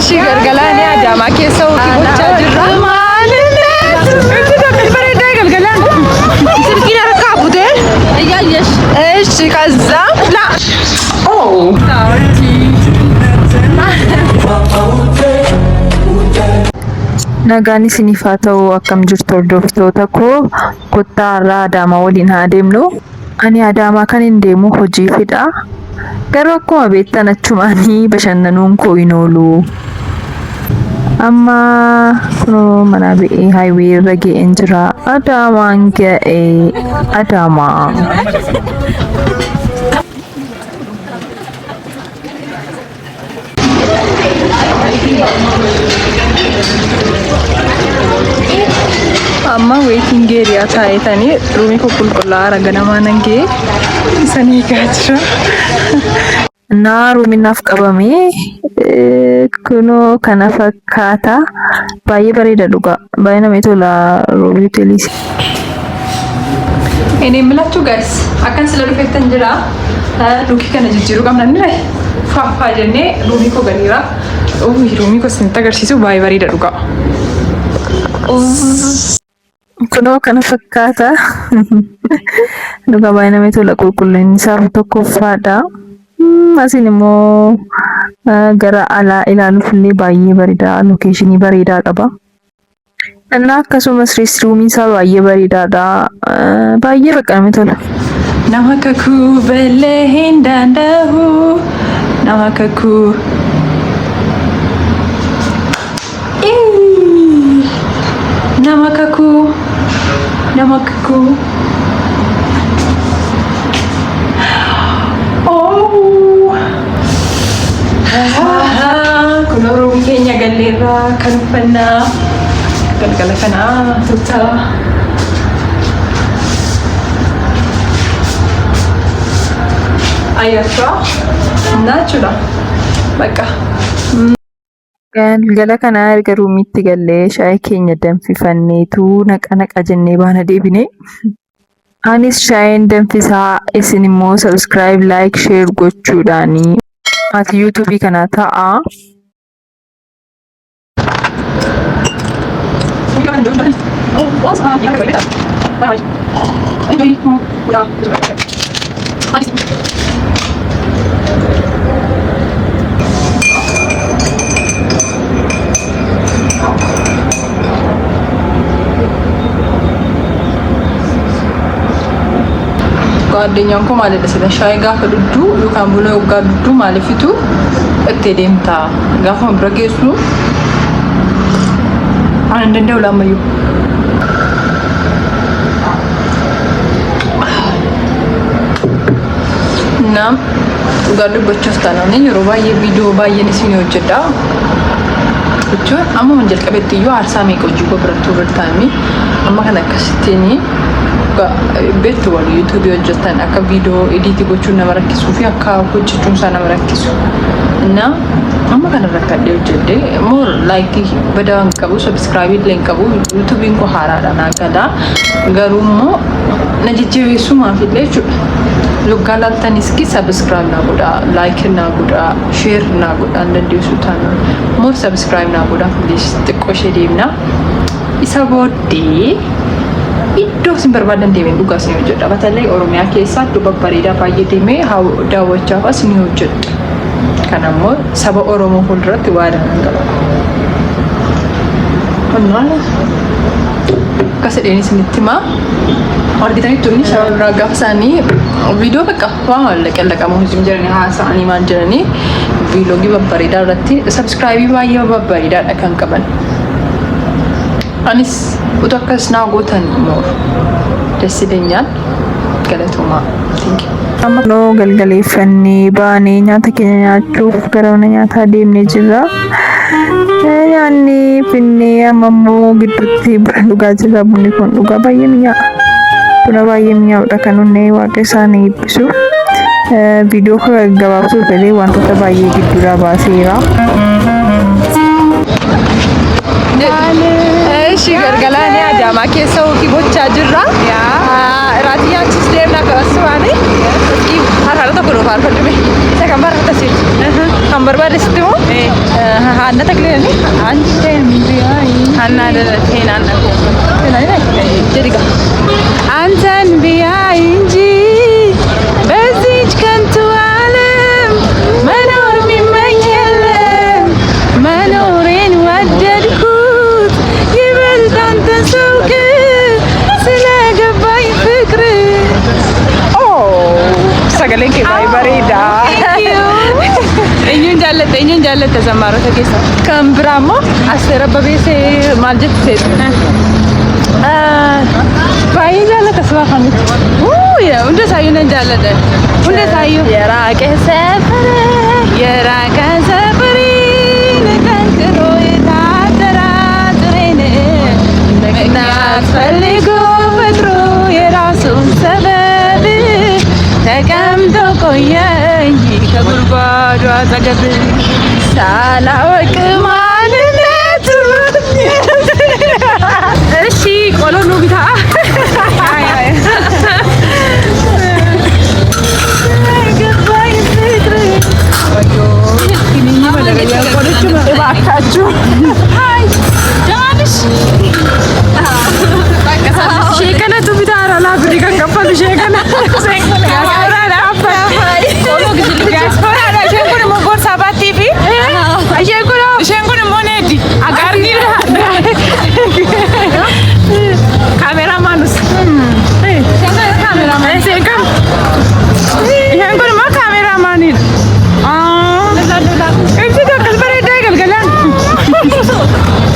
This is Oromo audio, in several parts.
Ishi galgalaan Adaamaa keessa hojii gochaa jirra. Silkiin harkaa butee eeyyaayesh. Ishi kaza la. Oh. Nagaan isiniif haa ta'u akkam jirtu hordoftoota koo kottaa irraa Adaamaa waliin haa deemnu. Ani Adaamaa kan hin deemu hojiifidha. Garuu akkuma beektan achumaanii bashannanuun koo hin oolu. Amma kunoo mana ba'ee highway irra ga'een jira. Adaamaan ga'ee Adaamaa. Amma waiting area taa'etanii ruumii qulqullaa'aa raganamaa nangee isanii eegaa jira. Naa ruuminaaf qabamee kunoo kana fakkaata. Baay'ee bareeda dhugaa. Baay'ee namatti tola ruumii hoteelii. Ini የምላችሁ ጋይስ አካን ስለ ዱፌተን ጅራ ዱኪ ከነ ጅጅሩ ቀምና ንረ ፋፋ ጀኔ ሩሚ ኮ ገኒራ ሩሚ ኮ ስንት አገርሲሱ ባይ ባሪዳ ዱጋ Kunoo kana fakkaata. Dhugaa baay'ee namatti tola qulqullinni isaa tokkoffaadha. Asiin immoo gara alaa ilaaluuf illee baay'ee bareeda. Lokeeshinii bareedaa qaba. Innaa akkasumas reestruumiin isaa baay'ee bareedaadha. Baay'ee bakka namatti tola. Nama kakuu beellee hin danda'u. Nama kakuu. Nama kakuu. Nama kakuu. Oh. Kun ruumii keenya galleerraa kan uffannaa galgala kanaa tuutaa. Ayyatraa naachudha bakka. Galgala kana erga ruumiitti gallee shaayii keenya danfifanneetu naqa jennee baana deebine. Anis shaayiin danfisaa isin immoo subscribe, like, share gochuudhaani ati YouTube kana ta'a. ጓደኛውን ኮ ማለት ነው ሻይ ጋር ከዱዱ ሉካን ብሎ ጋር ዱዱ ማለት ፊቱ እቴዴምታ ጋፋን ብረጌሱ አንድ እንደው ላመዩ እና ጋር በቻስታና ነኝ ሮባዬ ቪዲዮ ባየን ሲኒ ወጀዳ እቹ አሞ መንጀል ቀበጥዩ አርሳሜ ቆጅ ጎብረቱ ወርታሚ አማ ከነከስቲኒ ቤት ወል ዩቲዩብ ወጀታን አካ ቪዲዮ ኤዲት ጎቹን ነመረክሱ ፊ አካ ጎቹን ሳና መረክሱ እና አማ ከነረከደ ወጀደ ሞር ላይክ በዳን ቀቡ ሰብስክራይብ ሊንክ ቀቡ ዩቲዩብ እንኮ ሃራዳ ናገዳ ገሩሞ ነጅጄሱ ማፊለቹ ሉጋላልተን እስኪ ሰብስክራይብ ና ጉዳ ላይክ ና ጉዳ ሼር ና ጉዳ እንደዲሱ ታና ሞር ሰብስክራይብ ና ጉዳ ፕሊዝ ጥቆሽ ዴምና ኢሳቦዲ ኢዶ ሲምበርባደን ዴሜን ዱጋስ ነው ጀዳ በተለይ ኦሮሚያ ኬሳ ዱባ ባሪዳ ባየ ዴሜ ሃው ዳወቻ ፋስ ነው ጀዳ ከናሞ ሰበ ኦሮሞ ሁልረት ዋዳ አንገባ ሆኗል ከሰደኒ ስንትማ ኦርዲታኒ ቱኒ ሻውራ ጋፍሳኒ ቪዲዮ በቃ ዋው ለቀለቀ ሙዚም ጀርኒ ሃሳኒ ማንጀርኒ ቪሎጊ በባሪዳ ረቲ ሰብስክራይብ ባየ በባሪዳ ደካን ቀበል አኒስ ኡተከስ ናጎተን ሞር ደስ ይለኛል ገለቶማ ቲንክ Amma galgaleeffannee baanee nyaata keenya nyaachuuf gara mana nyaataa deemnee jirra. Nyaanni finnee amma immoo gidduutti buna dhugaa jirra. Bunni kun dhugaa baay'ee mi'aawa. Buna baay'ee mi'aawudha kan onnee waaqa isaanii eebbisu. Viidiyoo gabaabsuuf illee wantoota baay'ee gidduudhaa baaseera. እሺ ገርገላኔ አዳማ ኬሰው ኪቦቻ ጅራ ያ ራቲያችስ ደምና ከወስዋኔ እስኪ ሀራረተ ብሎ ባርፈልሜ ተከምበር ተሲል ከንበር ባደስተው አና ተክለኒ አንተን ቢያይ አና ደረቴና አና ጀሪጋ አንተን ቢያይ እንጂ በዚች ከንቱ ዓለም መኖር የሚመኝ የለም መኖሬን ወደድኩት ይበልጥ አንተን ሳውቅ ስለገባኝ ፍቅር sagalee kee baay'ee bareeda. Eenyuun jaallatte zammaarota keessa? Kan biraa immoo Asteer Abbabeesee maal jette? Baay'ee jaallata suura kamitti? Hunda isaayyuu nan jaalladha. Hunda isaayyuu. Yeraaqa safarii kan kiroo taataraa tureene ምክንያት ፈልጎ ፈጥሮ የራሱን ሰበብ ተቀምጦ ቆየኝ ከጉድጓዱ አጠገብ ሳላወቅ ማንነቱ። እሺ ቆሎ ነው ቢታ እባካችሁ sheekana tu bitaara laa bidi kan kappalu sheekana isheen kun immoo gorsaa baattii fi isheen kun immoo neeti agaarniidha kaameraamaanus isheen kun immoo kaameraamaaniidha ibsitu akkas bareedaa galgalaan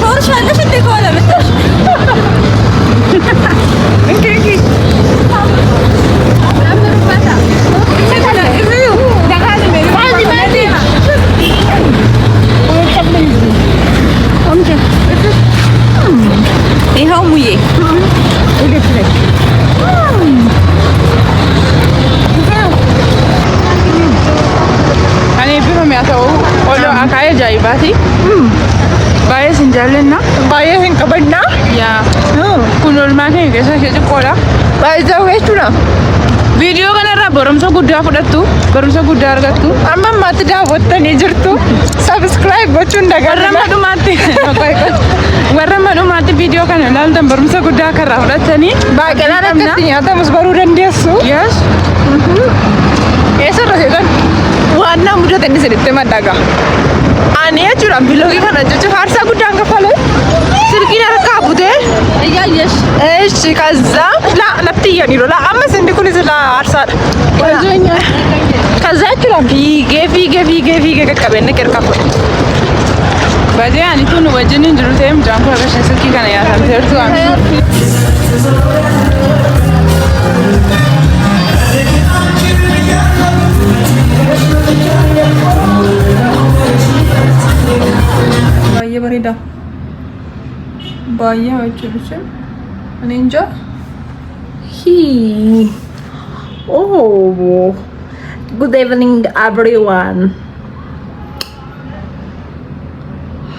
toorshaallee fitti koola ይኸው ሙዬ እኔ ቢሮ የሚያተው ቆሎ አካዬ ጃይባቲ baay'ee sin jaallanna baay'ee sin qabadna yaa kun oolmaa keenya keessa ishee xiqqoodha baay'ee jechuudha. Viidiyoo kanarraa barumsa guddaa fudhattu barumsa guddaa argattu amma ammaatti daawwattanii jirtu sabiskiraayib gochuun warra madhumaatti viidiyoo kana ilaaltan barumsa guddaa kanarraa fudhattanii baay'inaan akkatti nyaatamus baruu dandeessu. Yes eessarra seetan waannaa mudatanii sinitti maddaga ani jechuudha biloogii kana jechuun haarsaa guddaan kafalu silkiin harkaa butee እያየሽ እሺ ከዛ ለፍት እያኒሮ ለአምስት እንዲ ኩን ስላ አርሳዳ ከዛ jechuudha ፊጌ ቀቀበነ ቀርካፎ ባዲ አኒቱን ወጅንን ድሩቴም ጃምፖ አበሽ ስልኪ kana ያታም ተርቱ baay'ee bareeda baay'ee hojjechuun ani enjoy oh good evening everyone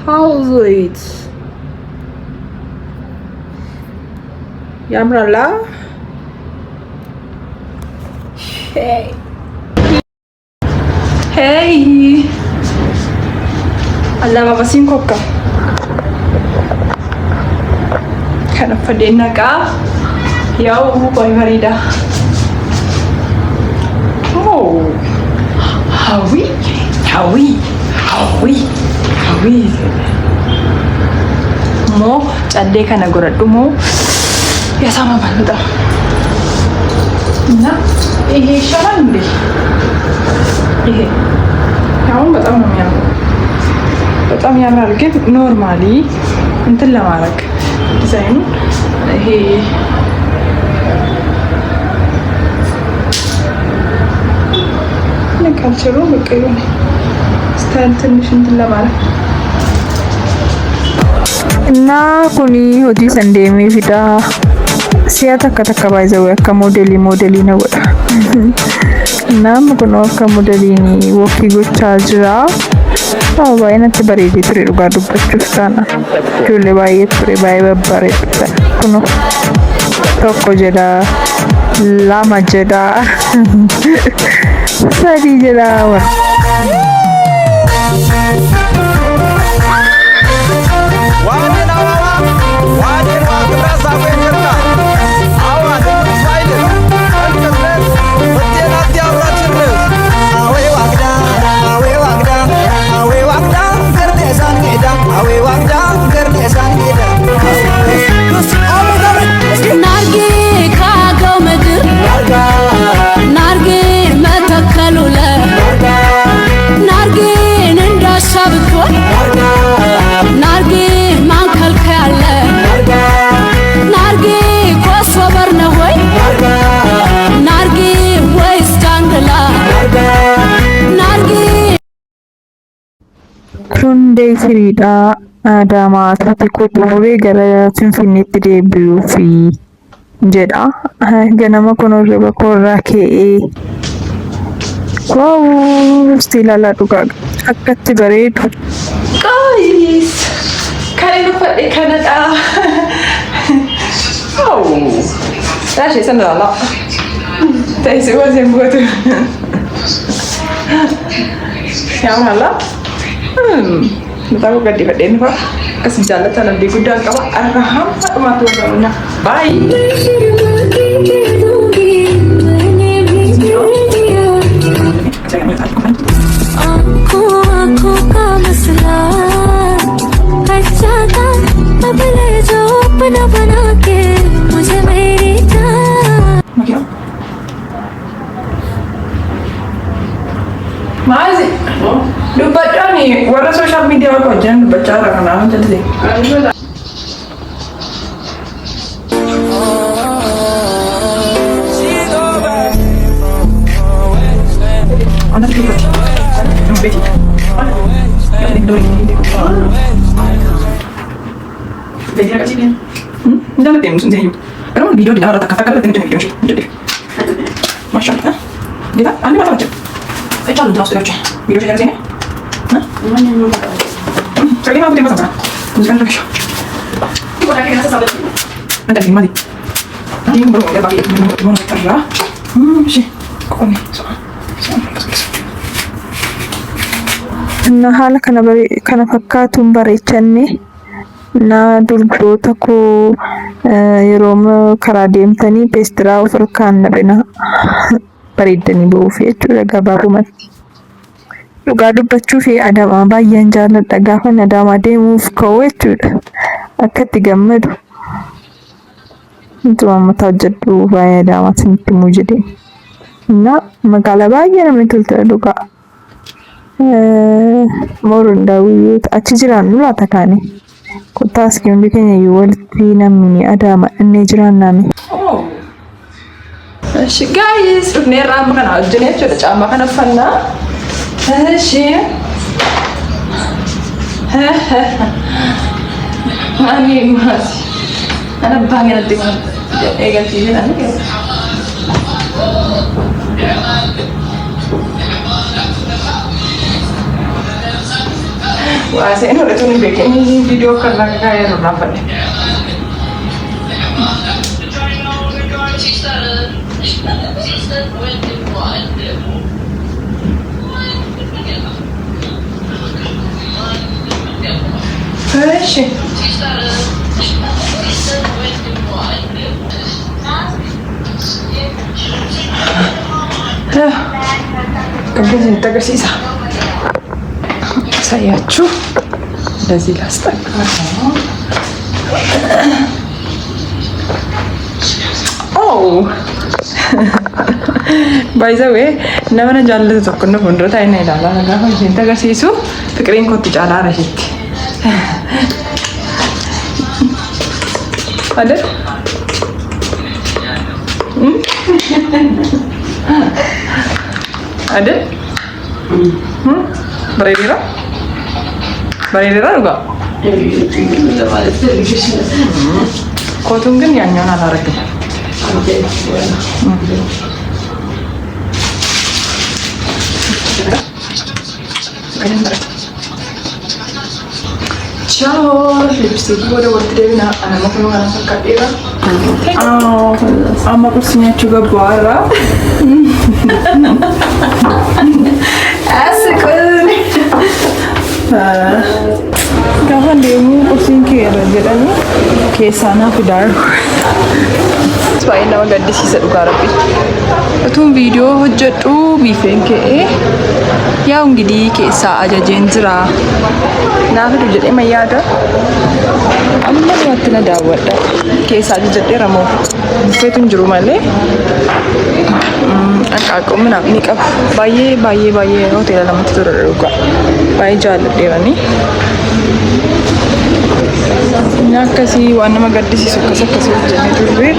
how's it yamrala hey Allah baba sin kokka kana fadena ka yaw boy marida oh hawi mo cadde kana goradhu mo yasama balda na ይሄ ይሻላል እንዴ? ይሄ አሁን በጣም ነው የሚያምረው በጣም ያምራል። ግን ኖርማሊ እንትን ለማድረግ ዲዛይኑ ይሄ ካልቸሩ በቃ ይሁን ስታይል ትንሽ እንትን ለማድረግ እና ኩኒ ሆጂ ሰንዴሚ ፊዳ siya takka baay'ee akka modelii na godha nama kun akka modelii wofii gochaa jira baay'inatti bareedee ture dhugaa dubbachuuf taana. Ijoollee baay'ee ture baay'ee babbareedudha. Kunoo tokko jedha, lama jedha, sadii jedha. Hundee firiidha Adaamaa taate qoxuuree gara Finfinneetti deebi'uufi jedha. Ganama kunuunsa bakkoorraa ka'ee waaw ilaalaa dhugaa akkatti bareedu. Guys, kan inni uffadhe kanadha. Raashee sana ilaalaa. Teessee wajjin bu'atu. Yaa maallaa? Mataku gadi fadheen fa kasih jaalatan abdii guddaa qaba arra hamma dhumaatti wajjin bye. आँखों का मसला अच्छा था अब ले जो अपना बना के मुझे मेरी जान Mazi, dubbachaa ni warra social media wal hojjan dubbachaa irra kanaa jette. Jangan temu sendiri. Kalau video di dalam kata-kata temu video sih. Jadi, masya Allah. Kita, anda macam macam. Calon terus terus. Video saya sini. Hah? Sekali mau terima sama. Bukan lagi. Ibu nak kena sesabat. Nanti di mana? Nanti baru ada bagi mau kerja. Sih. Kok ni? Na haala kana fakkaatuun bareechanne na durboota koo yeroo karaa deemtanii peestiraa of harkaan naqina bareeddanii ba'uuf jechuudha gabaabumatti. Dhugaa dubbachuu fi Adaamaa baay'een jaalladha gaafa Adaamaa deemuuf ka'u jechuudha. Akka itti gammadu. Ituma mataa hojjedhu baay'ee Adaamaa isinitti himuu jedhee. Na magaalaa baay'ee namatti toltudha dhugaa. Moorun daawwiyyoota achi jiraannu laata kaane kuttaas hundi keenya iyyuu walitti namni Adaamaa inni jiraanname. Eshi guys, dhufnee raamma kana hojjennee jechuudha caammaa kana uffannaa. Eshi. Mami maasi. Ana baay'ee natti eegalchii jedhani. Wah, saya ini udah tuh bikin video karena kayak berapa nih? Fresh. Kemudian kita ke sisa. Sayaችሁ እንደዚህ ላስጠጋው። By the way, nama jaallattu tokko nu fuuldura taa'ee na ilaalaa gaafa isheen agarsiisu fiqireen kootti caalaa rashitti. Adel? Adel? Bareedira? Bareedira juga? Kotun kan nyaanyoon alaarratti. Ciao, lipstick gue udah worth it na anak mau kemana sekat dia. Ama kursinya juga buara. Asik banget. Kapan demo kursinya kira jedanya ke sana fidar. Supaya nama gadis sisa duka rapi. Betul video hujatu bifen ke ya ungidi ke sa aja jenzra. Nah itu jadi mayada. Amma waktu na dawat ke sa aja jadi ramo. Fetun juru male. Aku mana ni kap bayi hotel dalam itu terluka. Bayi jalan dia ni. Nak kasih warna magadi si suka kasih jadi dulu.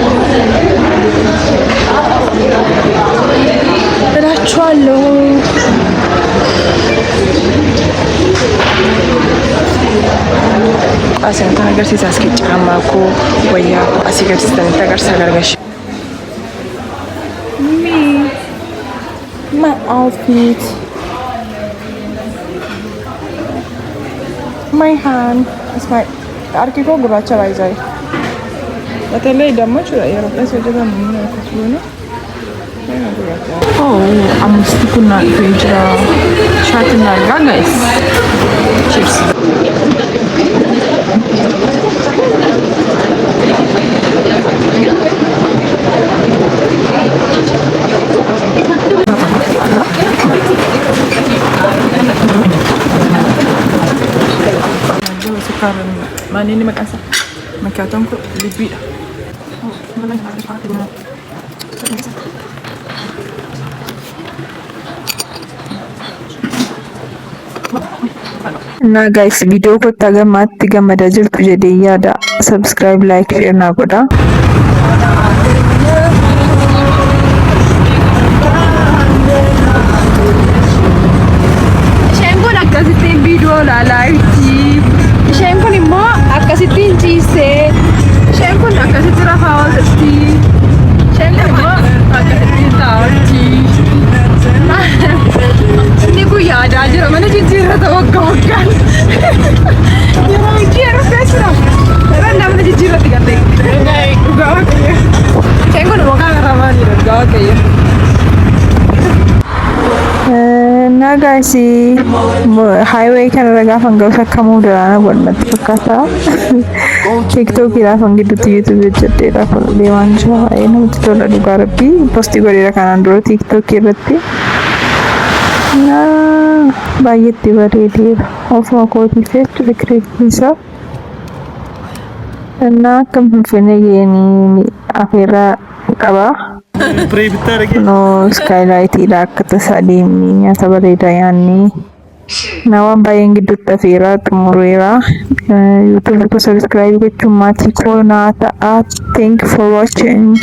Dah cualo. Asyik tu agar sisa sikit sama aku, waya aku asyik agar sagar gash. My outfit, my hand, my arki ko guracha baizai. Atale idamma chura yaro pesa jaga muna kuchuna. Oh, amusti kuna pejra chat naga guys. Cheers. Sekarang mana ini makan sah? Makan atau kok lebih dah. Oh, mana yang ada pakai mana? Nah guys, video ko tagamatti gamada jirtu jedhee yaada. Subscribe, like, share naa godhaa. Isheen kun akkasittiin viidiyoo ilaalaa jirti. Isheen kun immoo akkasittiin ciistee. Isheen kun akkasitti rafaa oolti. Isheen kun immoo akkasittiin taa'ooti. Ini ku yaadaa jira mana jijjiirrata waggaan. Yeroo itti yeroo feesira. Irraan namni jijjiirratti galte. Dhugaa waaqayyo. Isheen kun waggaa garamaa jira dhugaa waaqayyo. Nah guys, highway kanarra gaafa ga'u akka muudaraana godhatti fakkaata. TikTok gaafa gidduutti YouTube hojjedheedha kun deemaan jira. Namatti tola dhugaa rabbii. Postii godheera kanaan dura TikTok irratti. Nah, baay'eetti bareedeera. Ofuma kootii feetu rikreetiisa. Nah, akkam finfinnee geenii afeerraa qaba. No, skylightidha akka tasaa deemnee nyaata bareedaa yaannee. Nawaan baay'een gidduutti afeerraa xumureera. YouTube ko subscribe gochuun maatii koo naa ta'a. Thank you for watching.